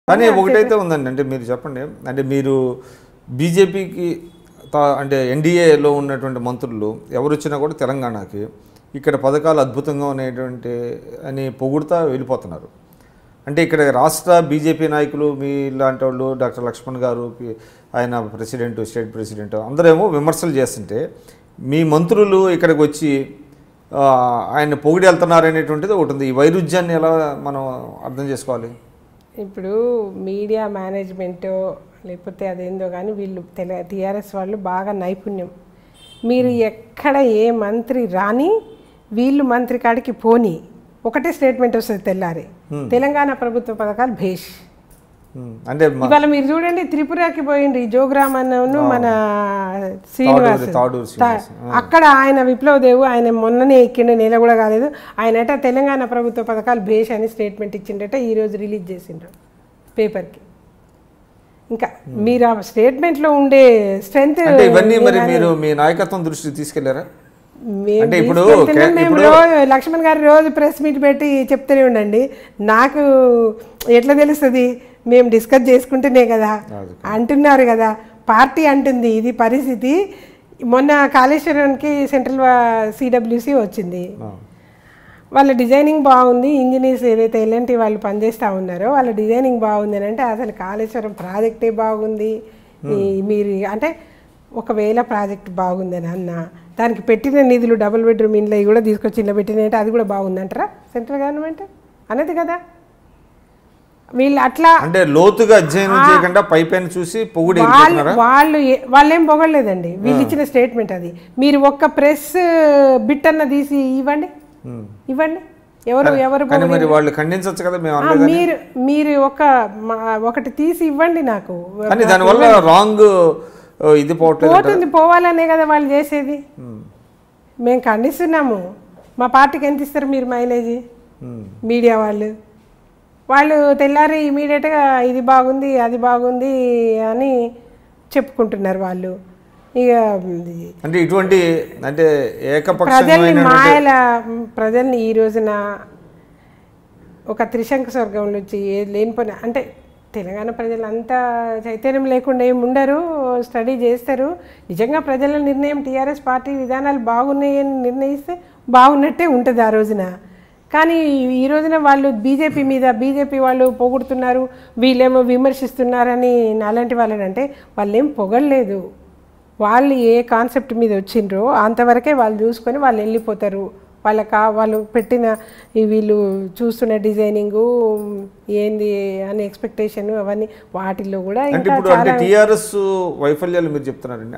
కానీ ఒకటైతే ఉందండి, అంటే మీరు చెప్పండి, అంటే మీరు బీజేపీకి అంటే ఎన్డీఏలో ఉన్నటువంటి మంత్రులు ఎవరు వచ్చినా కూడా తెలంగాణకి ఇక్కడ పథకాలు అద్భుతంగా ఉన్నటువంటి అని పొగుడుతా వెళ్ళిపోతున్నారు. అంటే ఇక్కడ రాష్ట్ర బీజేపీ నాయకులు మీ లాంటి వాళ్ళు, డాక్టర్ లక్ష్మణ్ గారు, ఆయన ప్రెసిడెంట్, స్టేట్ ప్రెసిడెంట్ అందరేమో విమర్శలు చేస్తుంటే మీ మంత్రులు ఇక్కడికి వచ్చి ఆయన పొగిడి వెళ్తున్నారు అనేటువంటిది ఒకటి ఉంది. ఈ వైరుధ్యాన్ని ఎలా మనం అర్థం చేసుకోవాలి? ఇప్పుడు మీడియా మేనేజ్మెంట్ లేకపోతే అదేందో కానీ వీళ్ళు టీఆర్ఎస్ వాళ్ళు బాగా నైపుణ్యం. మీరు ఎక్కడ ఏ మంత్రి రాని వీళ్ళు మంత్రి కాడికి పోని ఒకటే స్టేట్మెంట్ వస్తుంది తెల్లారి, తెలంగాణ ప్రభుత్వ పథకాలు భేష్. అంటే ఇవాళ మీరు చూడండి, త్రిపురకి పోయింది జోగ్రామ్ అన్నను మన శ్రీనివాస్, అక్కడ ఆయన విప్లవదేవు, ఆయన మొన్ననే ఎక్కిండు, నెల కూడా కాలేదు. ఆయనట తెలంగాణ ప్రభుత్వ పథకాలు భేష్ అని స్టేట్మెంట్ ఇచ్చిండట, ఈరోజు రిలీజ్ చేసిండ్రు పేపర్కి. ఇంకా మీరు ఆ స్టేట్మెంట్లో ఉండే స్ట్రెంత్ ఇవన్నీ మరి మీరు మీ నాయకత్వం దృష్టికి తీసుకెళ్లారా? లక్ష్మణ్ గారు రోజు ప్రెస్ మీట్ పెట్టి చెప్తూనే ఉండండి. నాకు ఎట్లా తెలుస్తుంది? మేము డిస్కస్ చేసుకుంటేనే కదా అంటున్నారు కదా, పార్టీ అంటుంది ఇది పరిస్థితి. మొన్న కాళేశ్వరానికి సెంట్రల్ సిడబ్ల్యూసి వచ్చింది, వాళ్ళ డిజైనింగ్ బాగుంది, ఇంజనీర్స్ ఏదైతే ఎల్ఎన్టీ వాళ్ళు పనిచేస్తూ ఉన్నారో వాళ్ళ డిజైనింగ్ బాగుంది అని అంటే అసలు కాళేశ్వరం ప్రాజెక్టే బాగుంది. మీరు అంటే ఒకవేళ ప్రాజెక్ట్ బాగుందని అన్న దానికి పెట్టిన నిధులు డబుల్ బెడ్రూమ్ ఇండ్లు కూడా తీసుకొచ్చి ఇంట్లో పెట్టినంటే అది కూడా బాగుందంటారా సెంట్రల్ గవర్నమెంట్ అనేది కదా? వీళ్ళు అట్లా అంటే లోతుగా అధ్యయనం చేయకుండా పైపైన చూసి పొగిడి వాళ్ళేం పొగడలేదండి, వీళ్ళు ఇచ్చిన స్టేట్మెంట్ అది. మీరు ఒక్క ప్రెస్ బిట్ అన్న తీసి ఇవ్వండి, ఎవరు వాళ్ళు ఖండించవచ్చు కదా. మీరు ఒకటి తీసి ఇవ్వండి నాకు. దానివల్ల రాంగ్ ఇది పోతుంది, పోవాలనే కదా వాళ్ళు చేసేది. మేము ఖండిస్తున్నాము. మా పార్టీకి ఎంత ఇస్తారు మీరు మైలేజీ? మీడియా వాళ్ళు తెల్లారి ఇమీడియట్గా ఇది బాగుంది అది బాగుంది అని చెప్పుకుంటున్నారు వాళ్ళు. ఇక అంటే ఇటువంటి అంటే ప్రజల్ని ఈ రోజున ఒక త్రిశంకు స్వర్గంలో వచ్చి లేనిపోయిన అంటే తెలంగాణ ప్రజలు అంతా చైతన్యం లేకుండా ఏమి ఉండరు, స్టడీ చేస్తారు. నిజంగా ప్రజల నిర్ణయం టీఆర్ఎస్ పార్టీ విధానాలు బాగున్నాయని నిర్ణయిస్తే బాగున్నట్టే ఉంటుంది ఆ రోజున. కానీ ఈ రోజున వాళ్ళు బీజేపీ వాళ్ళు పొగుడుతున్నారు, వీళ్ళేమో విమర్శిస్తున్నారని నాలాంటి వాళ్ళనంటే వాళ్ళేం పొగడలేదు. వాళ్ళు ఏ కాన్సెప్ట్ మీద వచ్చిండ్రో అంతవరకే వాళ్ళు చూసుకొని వాళ్ళు వెళ్ళిపోతారు. వాళ్ళు పెట్టిన వీళ్ళు చూస్తున్న డిజైనింగు ఏంది అని ఎక్స్పెక్టేషన్ అవన్నీ వాటిల్లో కూడా అంటే టీఆర్ఎస్ వైఫల్యాలు మీరు చెప్తున్నారండి.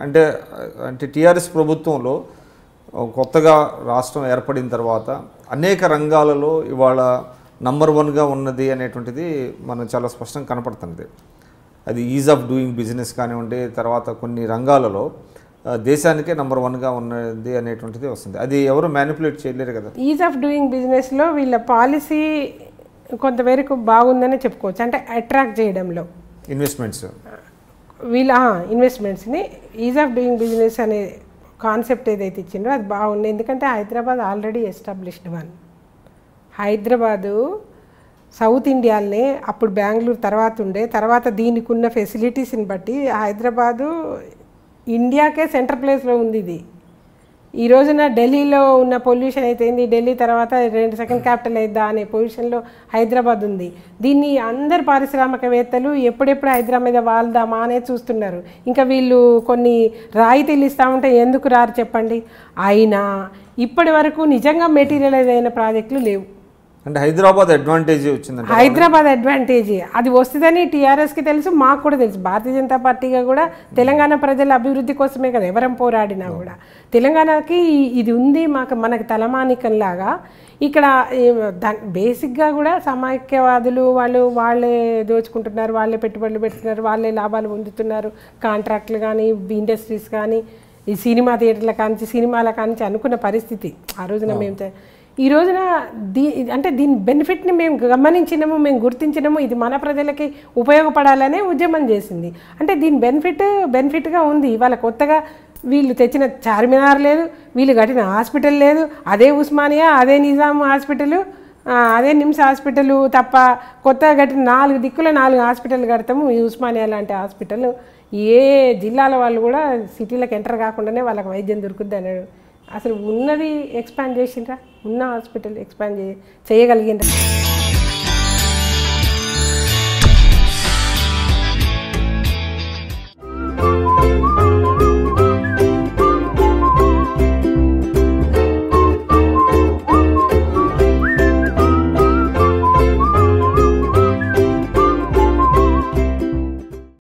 అంటే టీఆర్ఎస్ ప్రభుత్వంలో కొత్తగా రాష్ట్రం ఏర్పడిన తర్వాత అనేక రంగాలలో ఇవాళ నంబర్ 1గా ఉన్నది అనేటువంటిది మనం చాలా స్పష్టంగా కనపడుతుంది. అది ఈజ్ ఆఫ్ డూయింగ్ బిజినెస్ కానివ్వండి, తర్వాత కొన్ని రంగాలలో దేశానికే నంబర్ 1గా ఉన్నది అనేటువంటిది వస్తుంది. అది ఎవరు మ్యానిపులేట్ చేయలేరు కదా. ఈజ్ ఆఫ్ డూయింగ్ బిజినెస్లో వీళ్ళ పాలసీ కొంతవరకు బాగుందనే చెప్పుకోవచ్చు. అంటే అట్రాక్ట్ చేయడంలో ఇన్వెస్ట్మెంట్స్ని ఈజ్ ఆఫ్ డూయింగ్ బిజినెస్ అనే కాన్సెప్ట్ ఏదైతే ఇచ్చిండ్రో అది బాగుంది. ఎందుకంటే Hyderabad already established Hyderabad south ఇండియాలోనే అప్పుడు బెంగళూరు తర్వాత దీనికి ఉన్న ఫెసిలిటీస్ని బట్టి హైదరాబాదు ఇండియాకే సెంటర్ ప్లేస్లో ఉంది. ఇది ఈ రోజున ఢిల్లీలో ఉన్న పొల్యూషన్ అయితే ఏంది, ఢిల్లీ తర్వాత సెకండ్ క్యాపిటల్ అయిద్దా అనే పొజిషన్లో హైదరాబాద్ ఉంది. దీన్ని అందరు పారిశ్రామికవేత్తలు ఎప్పుడెప్పుడు హైదరాబాద్ మీద వాళ్దామా అనేది చూస్తున్నారు. ఇంకా వీళ్ళు కొన్ని రాయితీలు ఇస్తూ ఉంటే ఎందుకు రారు చెప్పండి. అయినా ఇప్పటి వరకు నిజంగా మెటీరియలైజ్ అయిన ప్రాజెక్టులు లేవు. అంటే హైదరాబాద్ అడ్వాంటేజ్ వచ్చింది. హైదరాబాద్ అడ్వాంటేజ్ అది వస్తుందని టీఆర్ఎస్కి తెలుసు, మాకు కూడా తెలుసు. భారతీయ జనతా పార్టీగా కూడా తెలంగాణ ప్రజల అభివృద్ధి కోసమే కదా ఎవరం పోరాడినా కూడా. తెలంగాణకి ఇది ఉంది, మనకి తలమానికంలాగా. ఇక్కడ బేసిక్గా కూడా సమైక్యవాదులు వాళ్ళే దోచుకుంటున్నారు, వాళ్ళే పెట్టుబడులు పెడుతున్నారు, వాళ్ళే లాభాలు పొందుతున్నారు. కాంట్రాక్టులు కానీ, ఇండస్ట్రీస్ కానీ, ఈ సినిమా థియేటర్ల కానించి సినిమాల కానించి అనుకున్న పరిస్థితి ఆ రోజున మేము. ఈ రోజున దీని బెనిఫిట్ని మేము గమనించినాము, మేము గుర్తించినాము. ఇది మన ప్రజలకి ఉపయోగపడాలనే ఉద్యమం చేసింది. అంటే దీని బెనిఫిట్గా ఉంది. ఇవాళ కొత్తగా వీళ్ళు తెచ్చిన చార్మినార్ లేదు, వీళ్ళు కట్టిన హాస్పిటల్ లేదు, అదే ఉస్మానియా, అదే నిజాం హాస్పిటల్, అదే నిమ్స్ హాస్పిటల్ తప్ప కొత్తగా కట్టిన 4 దిక్కుల 4 హాస్పిటల్ కడతాము. ఈ ఉస్మానియా లాంటి హాస్పిటల్ ఏ జిల్లాల వాళ్ళు కూడా సిటీలకు ఎంటర్ కాకుండానే వాళ్ళకి వైద్యం దొరుకుద్ది అన్నాడు. అసలు ఉన్నది ఎక్స్పాండ్ చేసిండ్రా? ఉన్న హాస్పిటల్ ఎక్స్పాండ్ చేయగలిగిండ్రా?